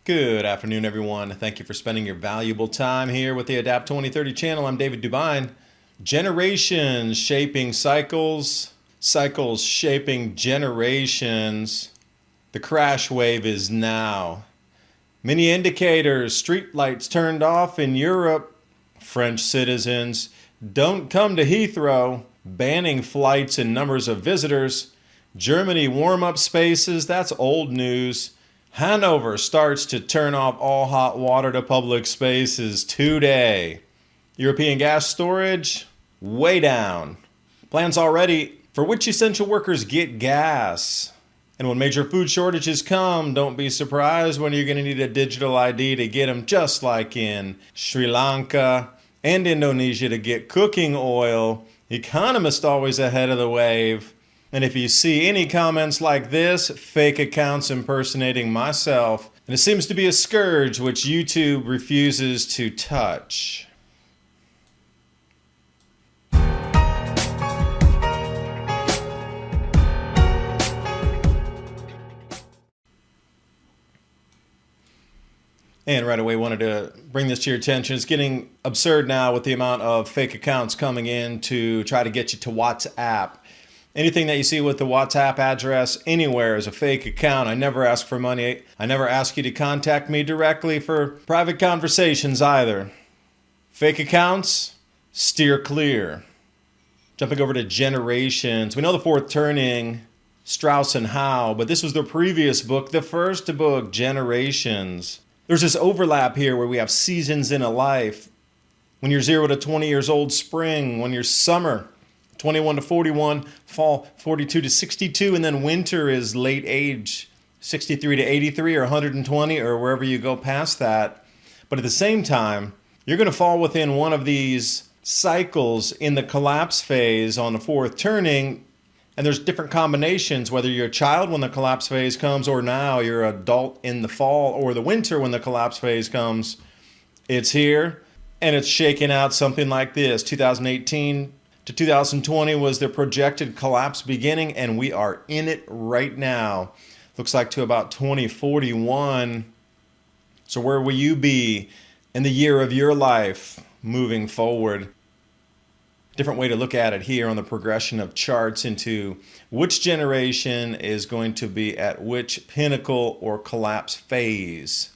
Good afternoon, everyone. Thank you for spending your valuable time here with the Adapt 2030 channel. I'm David Dubine. Generations shaping cycles, cycles shaping generations. The crash wave is now. Many indicators, street lights turned off in Europe. French citizens don't come to Heathrow, banning flights and numbers of visitors. Germany warm-up spaces, that's old news. Hanover starts to turn off all hot water to public spaces today. European gas storage, way down. Plans already for which essential workers get gas. And when major food shortages come, don't be surprised when you're going to need a digital ID to get them, just like in Sri Lanka and Indonesia to get cooking oil. Economists always ahead of the wave. And if you see any comments like this, fake accounts impersonating myself, and it seems to be a scourge which YouTube refuses to touch. And right away wanted to bring this to your attention. It's getting absurd now with the amount of fake accounts coming in to try to get you to WhatsApp. Anything that you see with the WhatsApp address anywhere is a fake account. I never ask for money. I never ask you to contact me directly for private conversations either. Fake accounts, steer clear. Jumping over to generations. We know the fourth turning, Strauss and Howe, but this was the previous book, the first book, Generations. There's this overlap here where we have seasons in a life. When you're 0 to 20 years old, spring. When you're summer, 21 to 41, fall 42 to 62, and then winter is late age, 63 to 83 or 120 or wherever you go past that. But at the same time, you're going to fall within one of these cycles in the collapse phase on the fourth turning, and there's different combinations, whether you're a child when the collapse phase comes or now you're an adult in the fall or the winter when the collapse phase comes. It's here, and it's shaking out something like this. 2018 to 2020 was the projected collapse beginning, and we are in it right now. Looks like to about 2041. So where will you be in the year of your life moving forward? Different way to look at it here on the progression of charts into which generation is going to be at which pinnacle or collapse phase.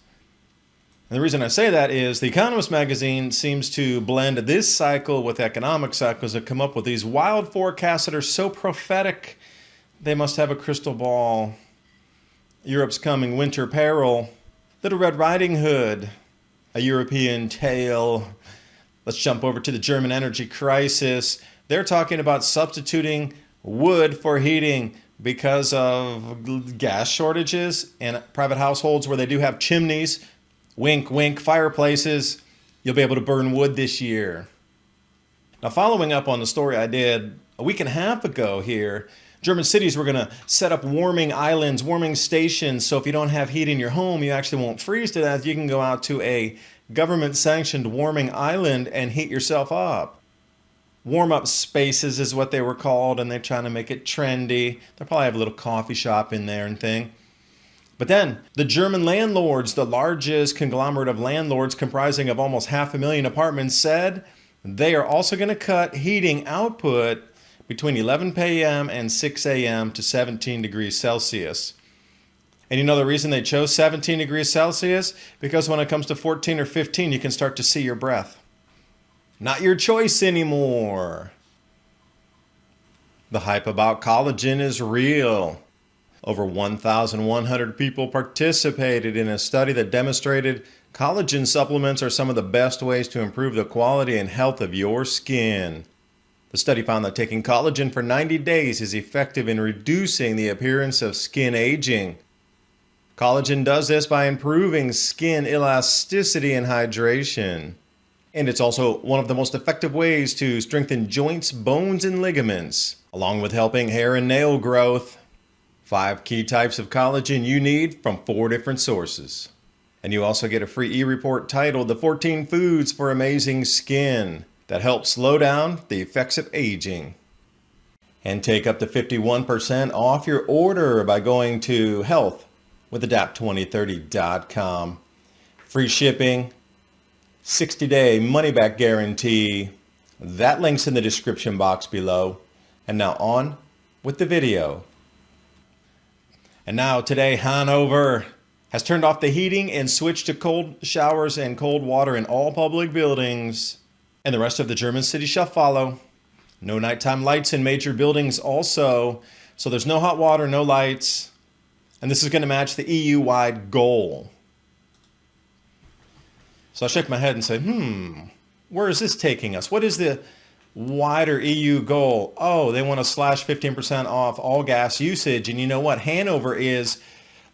And the reason I say that is The Economist magazine seems to blend this cycle with economic cycles and come up with these wild forecasts that are so prophetic, they must have a crystal ball. Europe's coming winter peril, Little Red Riding Hood, a European tale. Let's jump over to the German energy crisis. They're talking about substituting wood for heating because of gas shortages and private households where they do have chimneys. Wink, wink, fireplaces, you'll be able to burn wood this year. Now, following up on the story I did a week and a half ago here, German cities were going to set up warming islands, warming stations, so if you don't have heat in your home, you actually won't freeze to death. You can go out to a government-sanctioned warming island and heat yourself up. Warm-up spaces is what they were called, and they're trying to make it trendy. They'll probably have a little coffee shop in there and thing. But then the German landlords, the largest conglomerate of landlords comprising of almost 500,000 apartments, said they are also going to cut heating output between 11 p.m. and 6 a.m. to 17 degrees Celsius. And you know the reason they chose 17 degrees Celsius? Because when it comes to 14 or 15, you can start to see your breath. Not your choice anymore. The hype about collagen is real. Over 1,100 people participated in a study that demonstrated collagen supplements are some of the best ways to improve the quality and health of your skin. The study found that taking collagen for 90 days is effective in reducing the appearance of skin aging. Collagen does this by improving skin elasticity and hydration. And it's also one of the most effective ways to strengthen joints, bones, and ligaments, along with helping hair and nail growth. 5 key types of collagen you need from 4 different sources. And you also get a free e-report titled The 14 Foods for Amazing Skin that help slow down the effects of aging. And take up to 51% off your order by going to health with adapt2030.com. Free shipping, 60-day money-back guarantee. That link's in the description box below. And now on with the video. And now today, Hanover has turned off the heating and switched to cold showers and cold water in all public buildings. And the rest of the German city shall follow. No nighttime lights in major buildings also. So there's no hot water, no lights. And this is going to match the EU-wide goal. So I shake my head and say, where is this taking us? What is the wider EU goal? Oh, they want to slash 15% off all gas usage. And you know what? Hanover is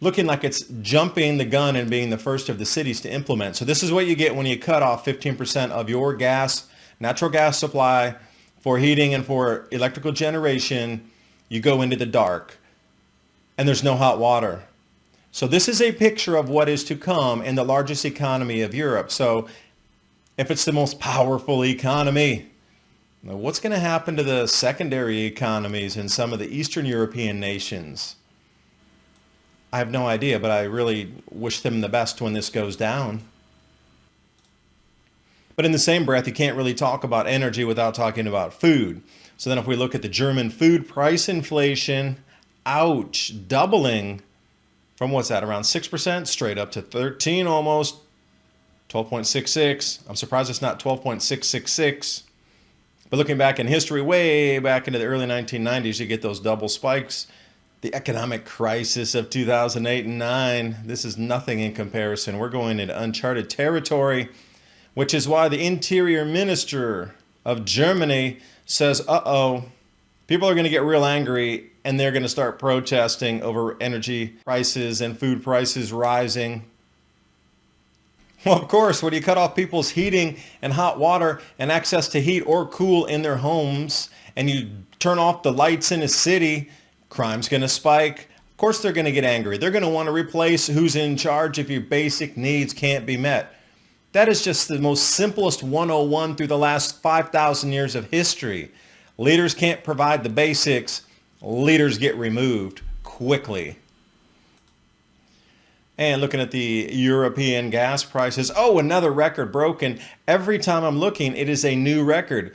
looking like it's jumping the gun and being the first of the cities to implement. So this is what you get when you cut off 15% of your gas, natural gas supply for heating and for electrical generation. You go into the dark and there's no hot water. So this is a picture of what is to come in the largest economy of Europe. So if it's the most powerful economy, what's going to happen to the secondary economies in some of the Eastern European nations? I have no idea, but I really wish them the best when this goes down. But in the same breath, you can't really talk about energy without talking about food. So then if we look at the German food price inflation, ouch, doubling from what's that, around 6% straight up to 13 almost, 12.66. I'm surprised it's not 12.666. But looking back in history, way back into the early 1990s, you get those double spikes. The economic crisis of 2008 and 9, this is nothing in comparison. We're going into uncharted territory, which is why the Interior Minister of Germany says, people are going to get real angry and they're going to start protesting over energy prices and food prices rising. Well, of course, when you cut off people's heating and hot water and access to heat or cool in their homes, and you turn off the lights in a city, crime's going to spike. Of course, they're going to get angry. They're going to want to replace who's in charge if your basic needs can't be met. That is just the most simplest 101 through the last 5,000 years of history. Leaders can't provide the basics. Leaders get removed quickly. And looking at the European gas prices, another record broken. Every time I'm looking, it is a new record,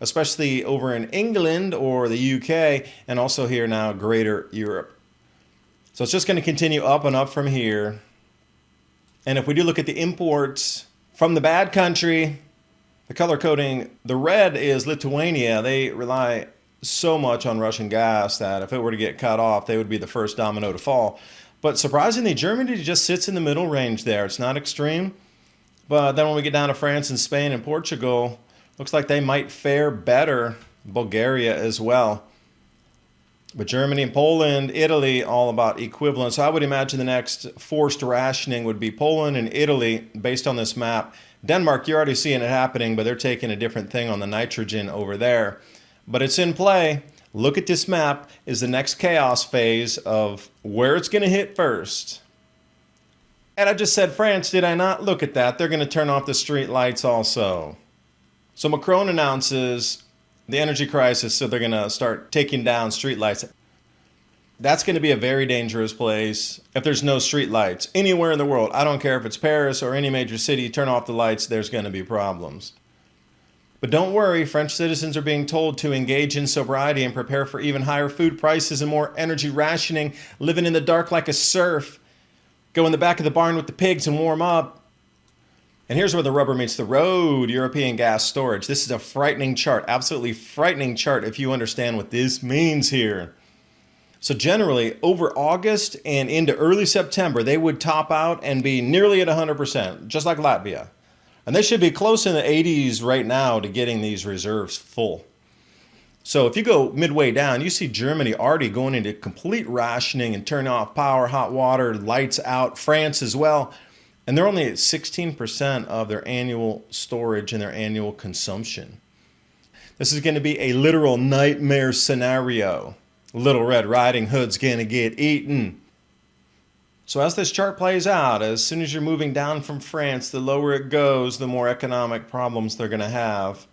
especially over in England or the UK, and also here now, Greater Europe. So it's just going to continue up and up from here. And if we do look at the imports from the bad country, the color coding, the red is Lithuania. They rely so much on Russian gas that if it were to get cut off, they would be the first domino to fall. But surprisingly, Germany just sits in the middle range there. It's not extreme. But then when we get down to France and Spain and Portugal, looks like they might fare better. Bulgaria as well. But Germany and Poland, Italy, all about equivalent. So I would imagine the next forced rationing would be Poland and Italy based on this map. Denmark, you're already seeing it happening, but they're taking a different thing on the nitrogen over there. But it's in play. Look at this map is the next chaos phase of where it's going to hit first. And I just said France, did I not? Look at that. They're going to turn off the street lights also. So Macron announces the energy crisis, so they're going to start taking down street lights. That's going to be a very dangerous place if there's no street lights. Anywhere in the world, I don't care if it's Paris or any major city, turn off the lights, there's going to be problems. But don't worry, French citizens are being told to engage in sobriety and prepare for even higher food prices and more energy rationing, living in the dark like a serf, go in the back of the barn with the pigs and warm up. And here's where the rubber meets the road, European gas storage. This is a frightening chart, absolutely frightening chart if you understand what this means here. So generally, over August and into early September, they would top out and be nearly at 100%, just like Latvia. And they should be close in the 80s right now to getting these reserves full. So if you go midway down, you see Germany already going into complete rationing and turning off power, hot water, lights out, France as well. And they're only at 16% of their annual storage and their annual consumption. This is going to be a literal nightmare scenario. Little Red Riding Hood's going to get eaten. So as this chart plays out, as soon as you're moving down from France, the lower it goes, the more economic problems they're going to have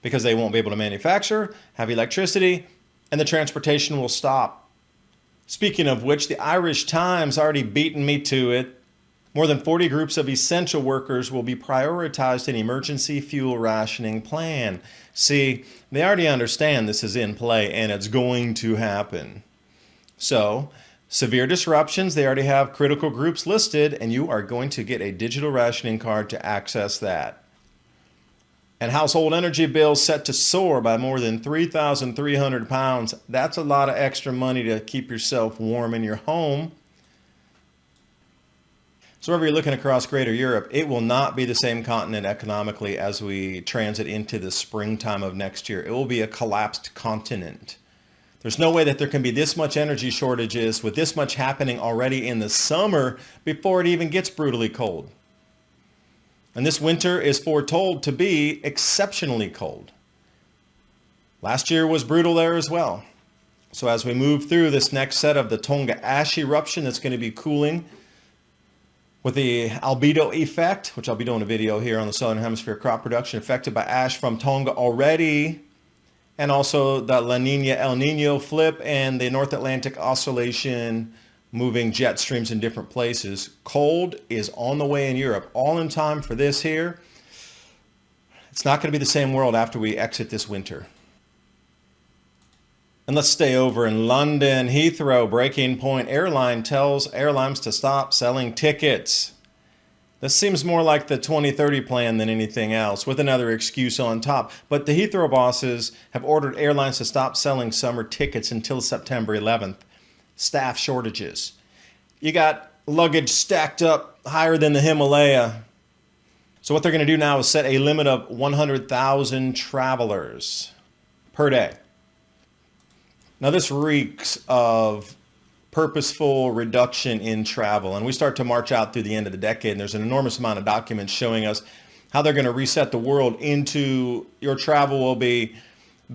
because they won't be able to manufacture, have electricity, and the transportation will stop. Speaking of which, the Irish Times already beaten me to it. More than 40 groups of essential workers will be prioritized in emergency fuel rationing plan. See, they already understand this is in play and it's going to happen. So, severe disruptions, they already have critical groups listed, and you are going to get a digital rationing card to access that. And household energy bills set to soar by more than 3,300 pounds. That's a lot of extra money to keep yourself warm in your home. So wherever you're looking across Greater Europe, it will not be the same continent economically as we transit into the springtime of next year. It will be a collapsed continent. There's no way that there can be this much energy shortages with this much happening already in the summer before it even gets brutally cold. And this winter is foretold to be exceptionally cold. Last year was brutal there as well. So as we move through this next set of the Tonga ash eruption that's going to be cooling, with the albedo effect, which I'll be doing a video here on the Southern Hemisphere crop production affected by ash from Tonga already, and also the La Nina El Nino flip and the North Atlantic oscillation moving jet streams in different places. Cold is on the way in Europe, all in time for this here. It's not going to be the same world after we exit this winter. And let's stay over in London. Heathrow breaking point airline tells airlines to stop selling tickets. This seems more like the 2030 plan than anything else, with another excuse on top. But the Heathrow bosses have ordered airlines to stop selling summer tickets until September 11th. Staff shortages. You got luggage stacked up higher than the Himalaya. So what they're going to do now is set a limit of 100,000 travelers per day. Now this reeks of purposeful reduction in travel, and we start to march out through the end of the decade, and there's an enormous amount of documents showing us how they're going to reset the world into your travel will be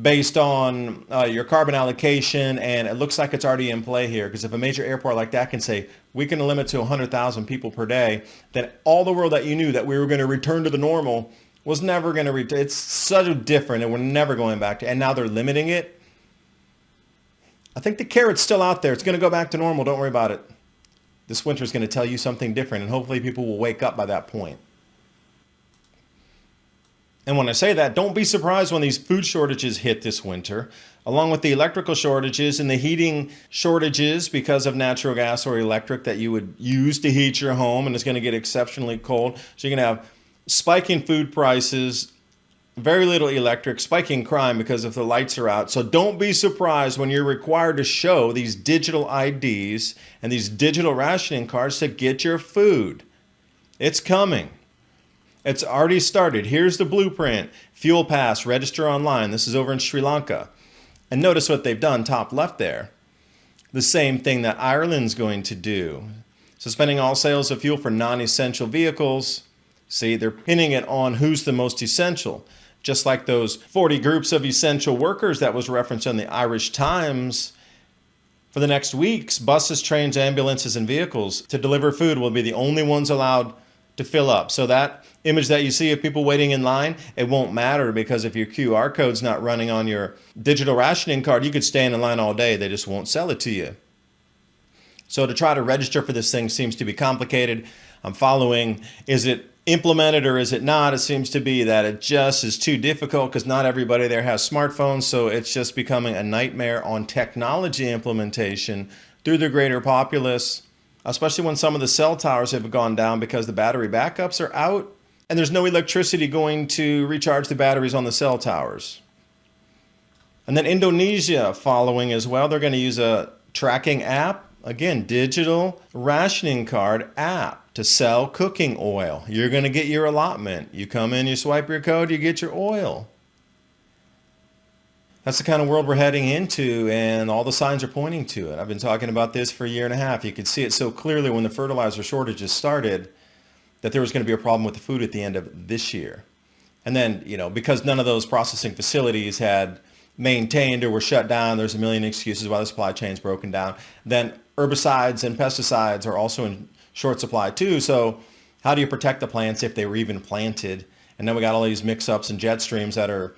based on your carbon allocation, and it looks like it's already in play here, because if a major airport like that can say we can limit to 100,000 people per day, then all the world that you knew that we were going to return to the normal was never going to return. It's so different, and we're never going back to, and now they're limiting it. I think the carrot's still out there. It's going to go back to normal. Don't worry about it. This winter is going to tell you something different, and hopefully people will wake up by that point. And when I say that, don't be surprised when these food shortages hit this winter, along with the electrical shortages and the heating shortages because of natural gas or electric that you would use to heat your home, and it's going to get exceptionally cold. So you're going to have spiking food prices, very little electric, spiking crime because if the lights are out. So don't be surprised when you're required to show these digital IDs and these digital rationing cards to get your food. It's coming. It's already started. Here's the blueprint. Fuel Pass, register online. This is over in Sri Lanka. And notice what they've done, top left there. The same thing that Ireland's going to do. Suspending all sales of fuel for non-essential vehicles. See, they're pinning it on who's the most essential. Just like those 40 groups of essential workers that was referenced in the Irish Times. For the next weeks, buses, trains, ambulances, and vehicles to deliver food will be the only ones allowed to fill up. So that image that you see of people waiting in line, it won't matter, because if your QR code's not running on your digital rationing card, you could stand in line all day. They just won't sell it to you. So to try to register for this thing seems to be complicated. I'm following, is it implemented or is it not? It seems to be that it just is too difficult because not everybody there has smartphones, so it's just becoming a nightmare on technology implementation through the greater populace, especially when some of the cell towers have gone down because the battery backups are out and there's no electricity going to recharge the batteries on the cell towers. And then Indonesia following as well. They're going to use a tracking app, again, digital rationing card app, to sell cooking oil. You're going to get your allotment. You come in, you swipe your code, you get your oil. That's the kind of world we're heading into, and all the signs are pointing to it. I've been talking about this for a year and a half. You could see it so clearly when the fertilizer shortages started that there was going to be a problem with the food at the end of this year. And then, because none of those processing facilities had maintained or were shut down, there's a million excuses why the supply chain's broken down. Then herbicides and pesticides are also in short supply too. So how do you protect the plants if they were even planted? And then we got all these mix-ups and jet streams that are,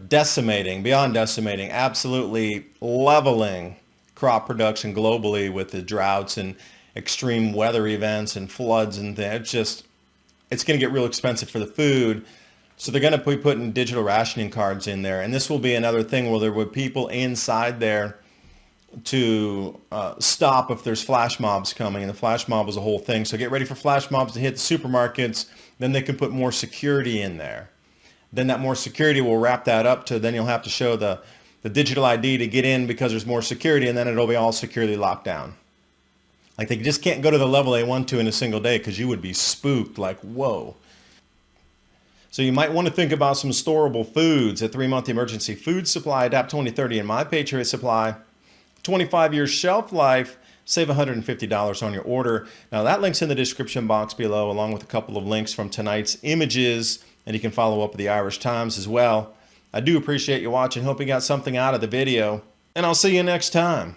decimating, beyond decimating, absolutely leveling crop production globally with the droughts and extreme weather events and floods and things. It's going to get real expensive for the food. So they're going to be putting digital rationing cards in there. And this will be another thing where there will be people inside there to stop if there's flash mobs coming. And the flash mob is a whole thing. So get ready for flash mobs to hit the supermarkets. Then they can put more security in there. Then that more security will wrap that up to, then you'll have to show the digital ID to get in because there's more security, and then it'll be all securely locked down. Like they just can't go to the level they want to in a single day because you would be spooked like, whoa. So you might want to think about some storable foods. A 3-month emergency food supply, Adapt 2030 and My Patriot Supply. 25-year shelf life, save $150 on your order. Now that link's in the description box below, along with a couple of links from tonight's images, and you can follow up with the Irish Times as well. I do appreciate you watching. Hope you got something out of the video, and I'll see you next time.